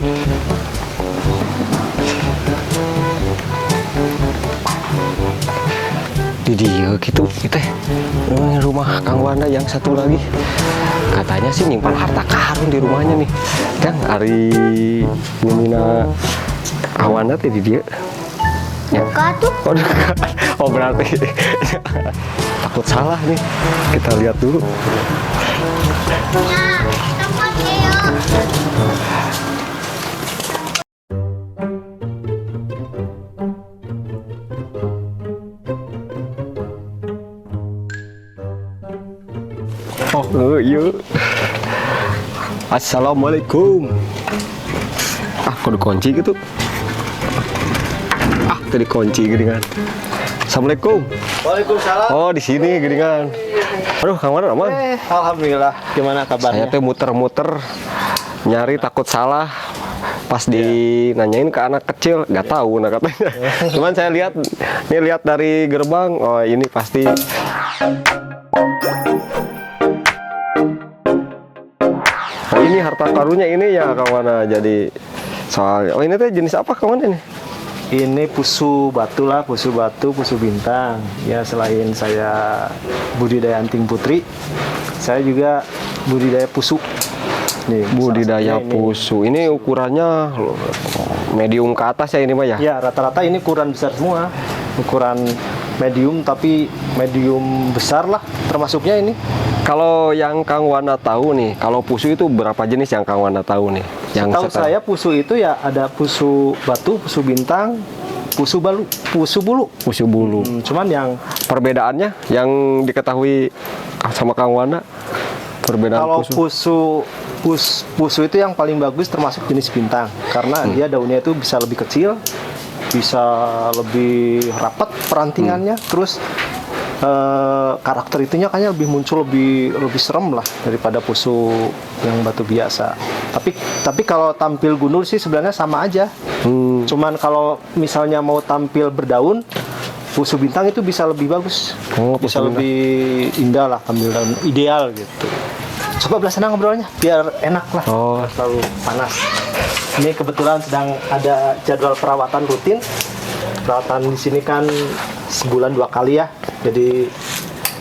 Di dia gitu teh rumah Kang Wanda yang satu lagi katanya sih nyimpan harta karun di rumahnya nih kan hari Yumina Awana teh di dia ya. Tuh. Oh berarti takut salah nih, kita lihat dulu. Ya, tempat ya. Oh iya. Assalamualaikum. Kok dikunci gitu? Tadi kunci gini kan. Assalamualaikum. Waalaikumsalam. Oh di sini gini kan. Aduh Kang Wanda aman. Alhamdulillah. Gimana kabarnya? Saya teh muter-muter nyari takut salah. Pas dinanyain ke anak kecil, nggak tahu nah katanya. Cuman saya lihat, nih lihat dari gerbang, oh ini pasti. Oh ini harta karunnya ini ya Kang Wanda. Jadi soalnya, oh ini teh jenis apa Kang Wanda nih? Ini pusu batu lah, pusu batu, pusu bintang. Ya selain saya budidaya anting putri, saya juga budidaya pusu. Nih, Budidaya pusu. Ini ukurannya medium ke atas ya ini Pak ya? Ya rata-rata ini ukuran besar semua. Ukuran medium tapi medium besar lah termasuknya ini. Kalau yang Kang Wanda tahu nih, kalau pusu itu berapa jenis yang Kang Wanda tahu nih? Setahu saya pusu itu ya ada pusu batu, pusu bintang, pusu bulu. Pusu bulu. Cuman yang Perbedaannya yang diketahui sama Kang Wanda, perbedaan kalau pusu. pusu itu yang paling bagus termasuk jenis bintang karena dia daunnya itu bisa lebih kecil, bisa lebih rapat perantingannya, terus karakter itunya kayaknya lebih muncul, lebih serem lah daripada pusu yang batu biasa. Tapi kalau tampil gundul sih sebenarnya sama aja. Cuman kalau misalnya mau tampil berdaun, pusu bintang itu bisa lebih bagus, bisa lebih indah lah, tampil daun ideal gitu. Coba belah sana ngobrolnya biar enak lah, selalu panas. Ini kebetulan sedang ada jadwal perawatan rutin. Perawatan di sini kan sebulan 2 kali ya, jadi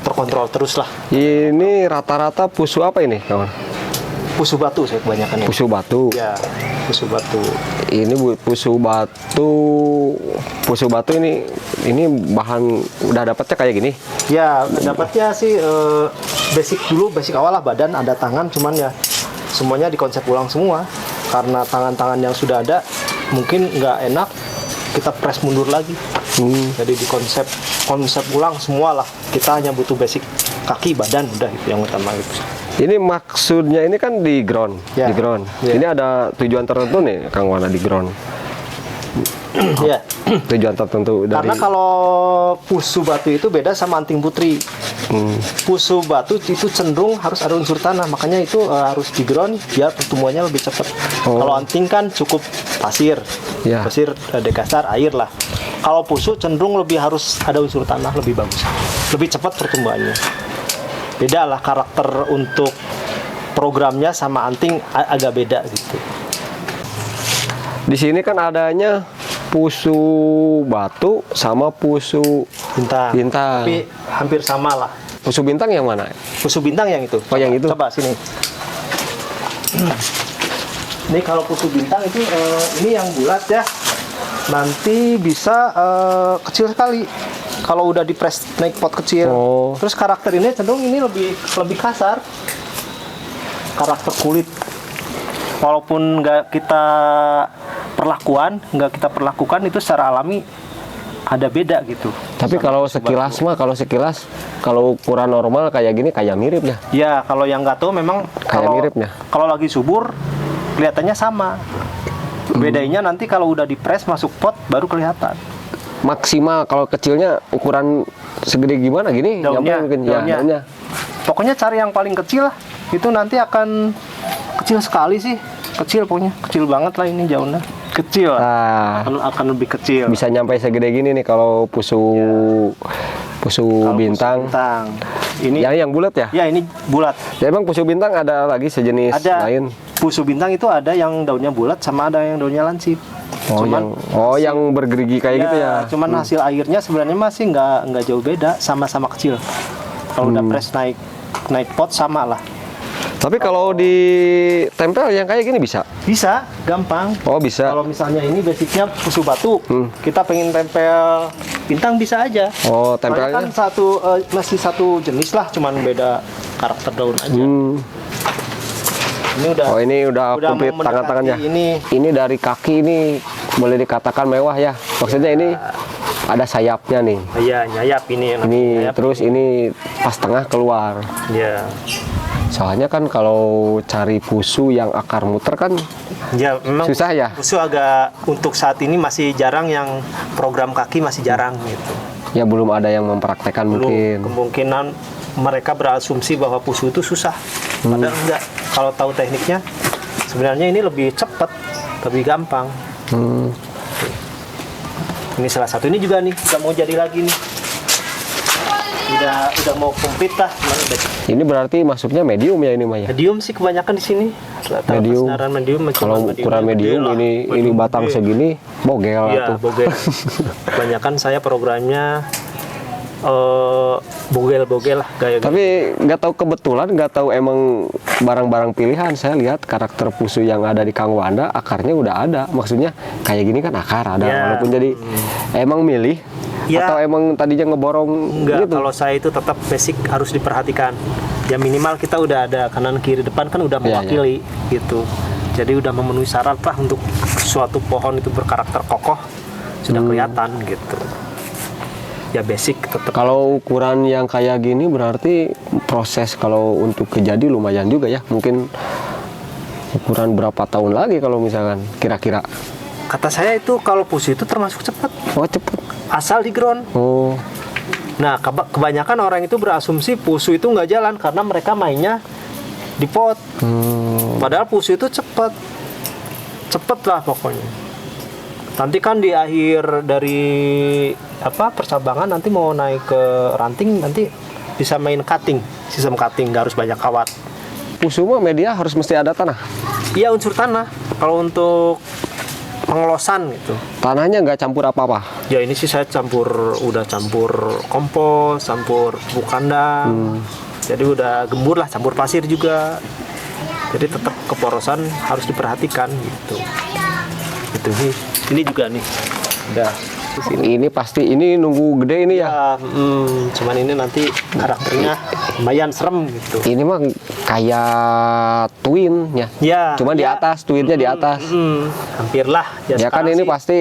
terkontrol terus lah. Ini rata-rata pusu apa ini kawan? Pusu batu saya kebanyakan. Pusu batu. Ya, pusu batu. Ini pusu batu. Pusu batu ini bahan udah dapatnya kayak gini? Ya, dapatnya sih basic dulu, basic awal lah, badan ada tangan, cuman ya semuanya dikonsep ulang semua. Karena tangan-tangan yang sudah ada mungkin nggak enak, kita press mundur lagi. Jadi dikonsep ulang semua lah. Kita hanya butuh basic kaki, badan, udah itu yang utama itu. Ini maksudnya ini kan di ground, Ya. di ground. Ya. Ini ada tujuan tertentu nih Kang Wanda di ground. Ya. Tujuan tertentu dari. Karena kalau pusu batu itu beda sama anting putri. Pusu batu itu cenderung harus ada unsur tanah, makanya itu harus di ground biar pertumbuhannya lebih cepat. Kalau anting kan cukup pasir, pasir dekasar air lah. Kalau pusu cenderung lebih harus ada unsur tanah, lebih bagus, lebih cepat pertumbuhannya. Beda lah karakter untuk programnya sama anting agak beda gitu. Di sini kan adanya pusu batu sama pusu bintang. Tapi hampir sama lah. Pusu bintang yang mana? Pusu bintang yang itu. Oh, yang itu. Coba sini. Ini kalau pusu bintang itu ini yang bulat ya. Nanti bisa kecil sekali. Kalau udah dipres naik pot kecil. Terus karakter ini cenderung ini lebih kasar. Karakter kulit. Walaupun nggak kita perlakukan itu secara alami ada beda gitu. Tapi kalau sekilas mah, kalau ukuran normal kayak gini kayak mirip ya. Ya, kalau yang nggak tahu memang kayak miripnya. Kalau lagi subur kelihatannya sama. Bedanya nanti kalau udah dipres masuk pot baru kelihatan. Maksimal kalau kecilnya ukuran segede gimana gini? Daunnya. Daunnya. Pokoknya cari yang paling kecil lah. Itu nanti akan kecil sekali sih. Kecil pokoknya, kecil banget lah ini daunnya. Kecil lah. Akan lebih kecil. Bisa nyampe segede gini nih kalau pusu bintang. Ini yang bulat ya? Ya, ini bulat. Ya emang pusu bintang ada lagi sejenis lain? pusu bintang itu ada yang daunnya bulat sama ada yang daunnya lancip. Yang bergerigi kayak gitu ya. Cuman hasil airnya sebenarnya masih nggak jauh beda, sama-sama kecil. Kalau udah press naik pot sama lah. Tapi kalau ditempel yang kayak gini bisa? Bisa, gampang. Oh bisa. Kalau misalnya ini basicnya pusu batu, kita pengen tempel bintang bisa aja. Oh Soalnya tempelnya? kan masih satu jenis lah, cuman beda karakter daun aja. Ini udah komplit mau tangan-tangannya. mendekati Ini dari kaki ini boleh dikatakan mewah ya. Maksudnya ini ada sayapnya nih. Iya, nyayap ini. Ini Nyayap. terus ini pas tengah keluar. Iya. Soalnya kan kalau cari pusu yang akar muter kan Ya, memang susah ya. pusu agak untuk saat ini masih jarang, yang program kaki masih jarang gitu. Ya belum ada yang mempraktekkan mungkin. Kemungkinan mereka berasumsi bahwa pusu itu susah. Padahal enggak. Kalau tahu tekniknya, sebenarnya ini lebih cepat, lebih gampang. Ini salah satu, ini juga nih, udah mau jadi lagi nih. Udah mau komplit lah. Ini berarti masuknya medium ya ini Mah ya? Medium sih kebanyakan di sini. Medium. Medium. Kalau ukuran medium ini batang segini bogel Iya, tuh. bogel. Kebanyakan saya programnya bogel-bogel lah gaya. Tapi nggak tahu kebetulan, nggak tahu emang barang-barang pilihan. Saya lihat karakter pusu yang ada di Kang Wanda akarnya udah ada. Maksudnya kayak gini kan akar ada, Ya. walaupun jadi emang milih Ya. atau emang tadinya ngeborong Enggak, gitu. kalau saya itu tetap basic harus diperhatikan. Ya minimal kita udah ada kanan kiri depan kan udah mewakili gitu. Jadi udah memenuhi syarat lah untuk suatu pohon itu berkarakter kokoh, sudah kelihatan gitu. Ya basic tetap. Kalau ukuran yang kayak gini berarti proses kalau untuk kejadi lumayan juga ya. Mungkin ukuran berapa tahun lagi kalau misalkan kira-kira. Kata saya itu kalau pusu itu termasuk cepat, Oh cepet. asal di ground. Oh. Nah, kebanyakan orang itu berasumsi pusu itu nggak jalan karena mereka mainnya di pot. Padahal pusu itu cepet lah pokoknya. Nanti kan di akhir dari percabangan nanti mau naik ke ranting, nanti bisa main cutting, sistem cutting, nggak harus banyak kawat. Pusu mah media harus mesti ada tanah. Iya, unsur tanah. Kalau untuk pengelosan gitu. Tanahnya nggak campur apa-apa. Ya ini sih saya udah campur kompos, campur pupuk kandang. Jadi udah gembur lah, campur pasir juga. Jadi tetap keporosan harus diperhatikan gitu. Itu nih, ini juga nih. Udah. Ini pasti ini nunggu gede ini ya. Ya, cuman ini nanti karakternya lumayan serem gitu. Ini mah kayak twin ya. Ya. Cuma di atas, twinnya di atas. Hampir lah. Ya kan sekarang ini sih, pasti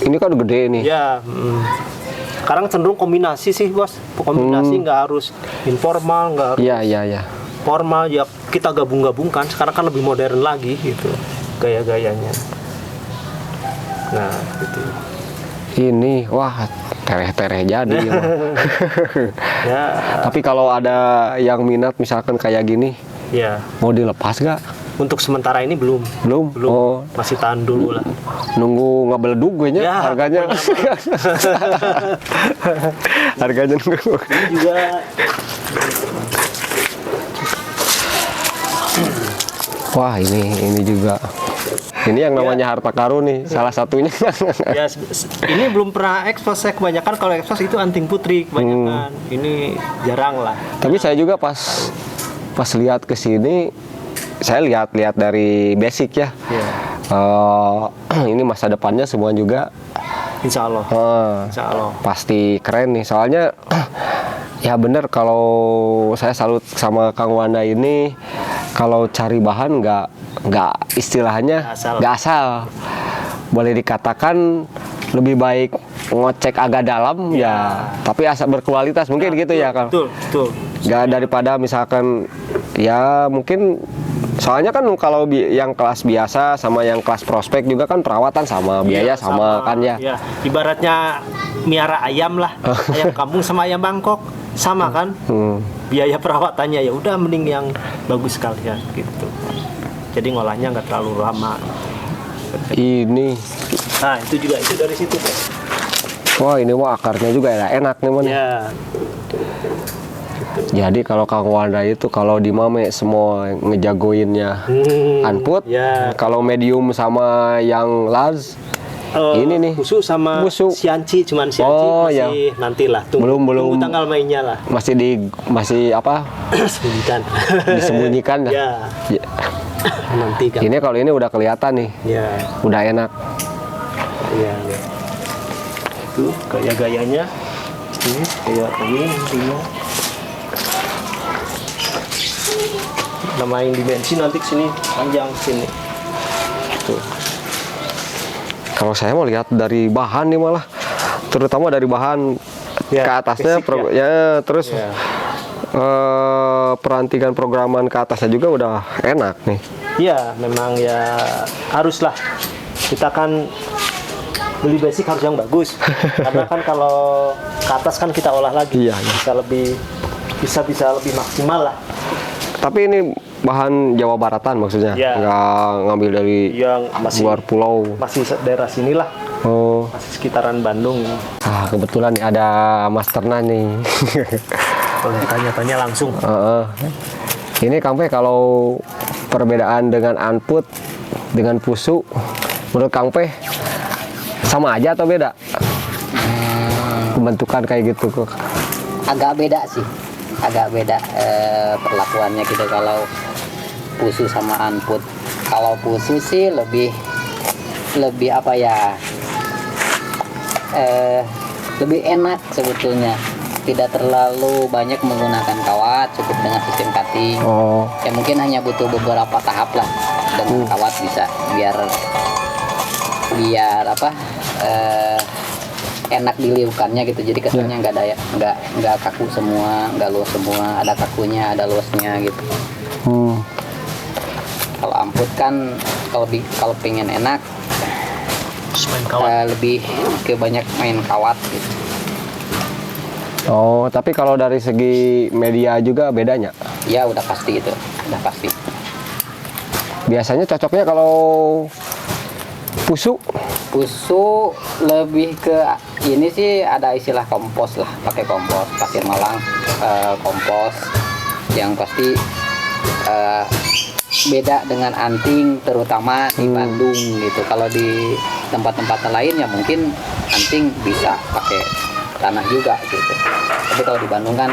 ini kan gede nih. ya. Sekarang cenderung kombinasi sih bos. Kombinasi nggak harus informal, nggak harus Iya. formal, ya kita gabung-gabungkan. Sekarang kan lebih modern lagi gitu gaya-gayanya. Nah gitu. Ini wah tereh-tereh jadi. Ya, mah. Ya, Tapi kalau ada yang minat misalkan kayak gini, ya. mau dilepas gak? Untuk sementara ini belum. Belum. Oh, Masih tahan dulu lah. nunggu ngabeledug gue nya Ya, harganya. Harganya nunggu. Ini juga Wah ini juga. Ini yang namanya harta karun nih, salah satunya. ya ini belum pernah ekspos. Saya kebanyakan kalau ekspos itu anting putri kebanyakan. Ini jarang lah. Tapi saya juga pas lihat ke sini, saya lihat dari basic ya. Ya. Ini masa depannya semua juga Insya Allah. Insya Allah. pasti keren nih. Soalnya ya bener kalau saya salut sama Kang Wanda ini, kalau cari bahan nggak istilahnya Asal. nggak asal. Boleh dikatakan lebih baik ngecek agak dalam ya, tapi asal berkualitas mungkin gitu ya Kang. Betul. Nggak daripada misalkan ya mungkin, soalnya kan kalau yang kelas biasa sama yang kelas prospek juga kan perawatan sama biaya Iya, sama kan ya. Ya, ibaratnya miara ayam lah. Ayam kampung sama ayam Bangkok sama kan? Biaya perawatannya ya udah mending yang bagus sekalian gitu. Jadi ngolahnya nggak terlalu lama. Ini Nah, itu dari situ, Pak. wah ini wah akarnya juga ya enak nih man. Ya. Jadi kalau Kang Wanda itu kalau di Mame semua ngejagoinnya anput, Ya. kalau medium sama yang large ini nih Busuk sama busuk. Sianci, cuman Sianci Oh, masih nantilah. Tunggu Belum. tanggal mainnya lah. masih apa Sembunyikan. disembunyikan dah. Ya, Ya. nanti kan. Ini kalau ini udah kelihatan nih, Ya, udah enak. ya. Itu gaya-gayanya. Ini kayak ini. Namain dimensi nanti sini panjang sini. Tuh. Kalau saya mau lihat dari bahan nih malah, terutama dari bahan Ya, ke atasnya, basic ya terus Ya. perantingan programan ke atasnya juga udah enak nih. Ya, memang ya haruslah. Kita kan beli basic harus yang bagus. Karena kan kalau ke atas kan kita olah lagi. Iya, iya. Bisa lebih maksimal lah. Tapi ini bahan Jawa Baratan maksudnya, Ya. nggak ngambil dari Yang masih luar pulau. masih daerah sinilah, Oh, masih sekitaran Bandung. kebetulan nih ada Mas Terna nih. Boleh tanya-tanya langsung. Ini Kang Pe, kalau perbedaan dengan anput dengan pusu, menurut Kang Pe sama aja atau beda? Pembentukan kayak gitu kok. Agak beda sih, agak beda perlakuannya gitu kalau pusu sama anput. Kalau pusu sih lebih apa ya, lebih enak sebetulnya, tidak terlalu banyak menggunakan kawat, cukup dengan sistem cutting. Oh, Ya mungkin hanya butuh beberapa tahap lah dengan kawat bisa biar apa, enak diliukannya gitu, jadi kesannya nggak kaku semua, nggak luas semua, ada kakunya ada luasnya gitu. Kalau amput kan kalau pengen enak Main kawan. lebih ke banyak main kawat gitu. oh, tapi kalau dari segi media juga bedanya. Ya udah pasti itu, udah pasti. Biasanya cocoknya kalau pusu. Pusu lebih ke ini sih, ada istilah kompos lah, pakai kompos pasir malang, kompos yang pasti beda dengan anting, terutama di Bandung gitu. Kalau di tempat-tempat lain ya mungkin anting bisa pakai tanah juga gitu, tapi kalau di Bandung kan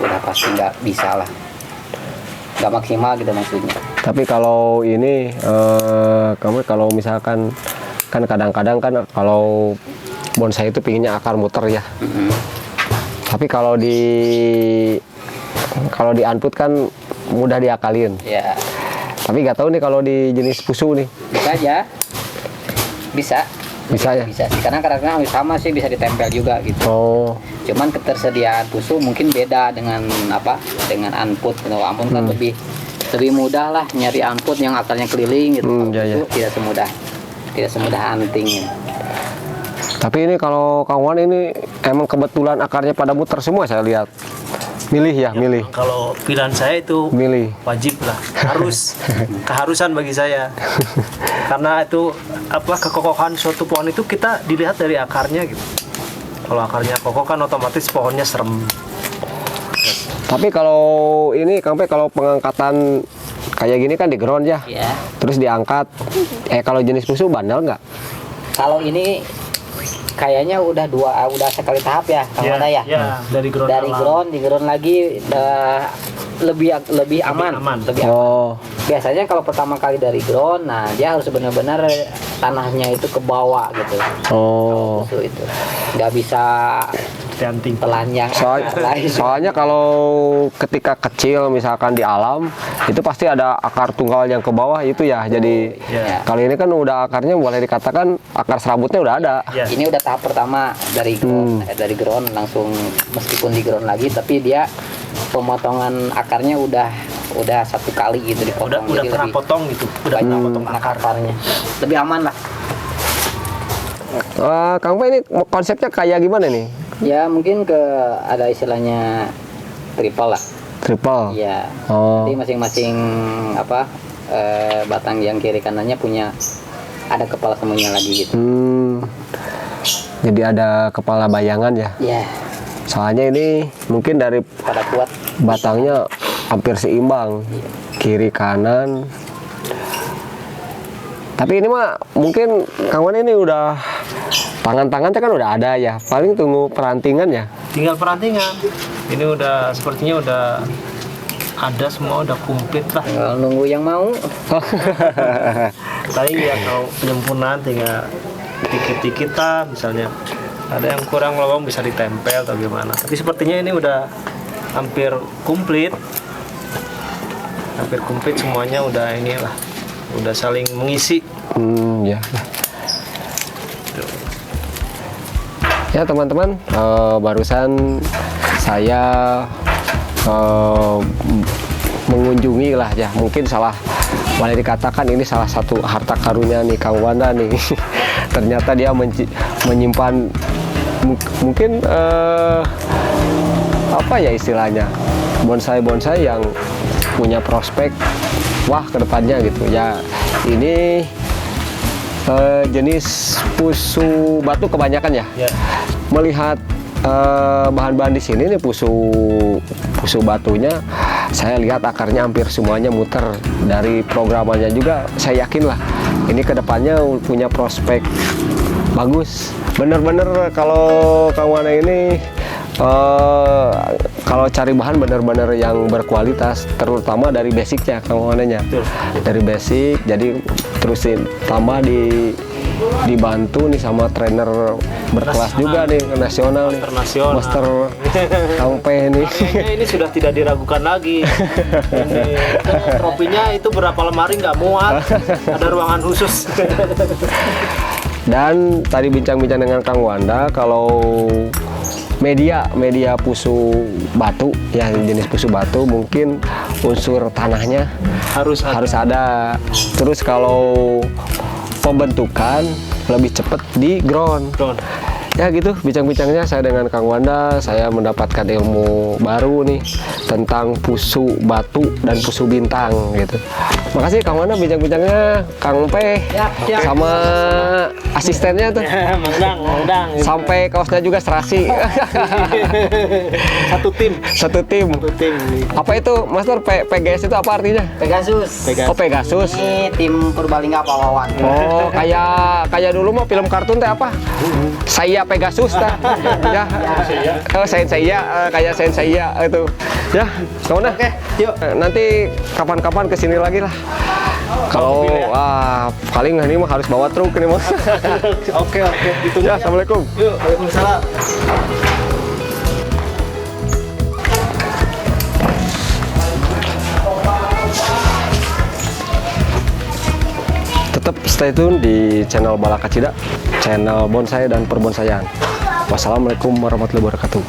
udah pasti nggak bisa lah, nggak maksimal gitu maksudnya. Tapi kalau ini kamu kalau misalkan kan kadang-kadang kan kalau bonsai itu pinginnya akar muter ya. Tapi kalau di anput kan mudah diakalin. Ya Tapi nggak tahu nih kalau di jenis pusu nih. bisa aja, bisa Bisa ya? bisa sih, karena hampir sama sih, bisa ditempel juga gitu. Oh, Cuman ketersediaan pusu mungkin beda dengan anput. Kalau anput kan lebih mudah lah nyari anput yang akarnya keliling gitu. Kalau iya, pusu tidak semudah anting gitu. tapi ini kalau Kang Wan ini emang kebetulan akarnya pada muter semua saya lihat. Milih ya, milih. Kalau pilihan saya itu Milih. wajib lah, keharusan bagi saya. Karena itu kekokohan suatu pohon itu kita dilihat dari akarnya gitu. Kalau akarnya kokoh kan otomatis pohonnya serem. Tapi kalau ini Kang Pe, kalau pengangkatan kayak gini kan di ground ya. Ya. Terus diangkat. Kalau jenis pusu bandel nggak? Kalau ini kayaknya udah sekali tahap ya, Kang Wanda ya. Ya, dari ground. Dari ground, di ground lagi lebih aman. Lebih aman. Oh, Biasanya kalau pertama kali dari ground, nah dia harus benar-benar tanahnya itu ke bawah gitu. oh. Pusu itu nggak bisa Anting. telanjang. Soalnya kalau ketika kecil misalkan di alam itu pasti ada akar tunggal yang ke bawah itu ya. Jadi ya. kali ini kan udah akarnya boleh dikatakan akar serabutnya udah ada. Ya. Ini udah tahap pertama dari ground langsung, meskipun di ground lagi, tapi dia pemotongan akarnya udah satu kali gitu dipotong. Udah Jadi pernah lebih potong gitu. Udah pernah potong akar. akarnya. Lebih aman lah. Kang Pe, ini konsepnya kayak gimana nih? Ya mungkin ada istilahnya triple lah. Triple. Iya. Oh. Jadi masing-masing batang yang kiri kanannya punya ada kepala semuanya lagi gitu. Jadi ada kepala bayangan ya. Ya. Soalnya ini mungkin dari pada kuat. batangnya hampir seimbang, kiri kanan. Tapi ini mah mungkin Kang Wan ini udah tangan-tangannya kan udah ada ya, paling tunggu perantingan ya. Tinggal perantingan. Ini udah sepertinya udah ada semua, udah komplit lah. Tinggal nunggu yang mau. Tadi ya kalau penyempurnaan tinggal dikit-dikit lah, misalnya ada yang kurang lowong bisa ditempel atau gimana. Tapi sepertinya ini udah hampir komplit. Hampir komplit semuanya, udah inilah. Udah saling mengisi. Ya. Ya teman-teman, barusan saya mengunjungi lah ya, mungkin boleh dikatakan ini salah satu harta karunnya nih Kang Wanda nih. Ternyata dia menyimpan mungkin apa ya istilahnya, bonsai-bonsai yang punya prospek wah kedepannya gitu ya. Ini jenis pusu batu kebanyakan ya. Melihat bahan-bahan di sini nih, pusu batunya, saya lihat akarnya hampir semuanya muter. Dari programannya juga saya yakin lah ini kedepannya punya prospek bagus. Bener-bener kalau Kang Wana ini kalau cari bahan bener-bener yang berkualitas, terutama dari basicnya Kang Wananya. Dari basic, jadi terusin tambah dibantu nih sama trainer berkelas juga nih, nasional nih, Master Kang P nih. Kayaknya ini sudah tidak diragukan lagi. Ini tropinya itu berapa lemari nggak muat, ada ruangan khusus. Dan tadi bincang-bincang dengan Kang Wanda, kalau media pusu batu ya, jenis pusu batu mungkin unsur tanahnya harus ada. Terus kalau pembentukan lebih cepat di ground. Ya gitu bincang-bincangnya saya dengan Kang Wanda. Saya mendapatkan ilmu baru nih tentang pusu batu dan pusu bintang gitu. Makasih Kang Wanda bincang-bincangnya, Kang P sama asistennya tuh. Undang. Sampai kaosnya juga serasi. Satu tim. Apa itu Master PGS itu apa artinya? Pegasus. Oh Pegasus. Ini tim Purbalingga Pawawan. Oh kayak dulu mah film kartun teh apa? Saya Pegasus tah. Ya. Oh saya kayak saya itu. Ya, kemana? Oke, yuk. Nanti kapan-kapan kesini lagi lah. Kalau paling ini mah harus bawa truk ini mah. Oke. Ya, assalamualaikum. Yuk, waalaikumsalam. Tetap stay tune di channel Balakacida, channel bonsai dan perbonsaian. Wassalamualaikum warahmatullahi wabarakatuh.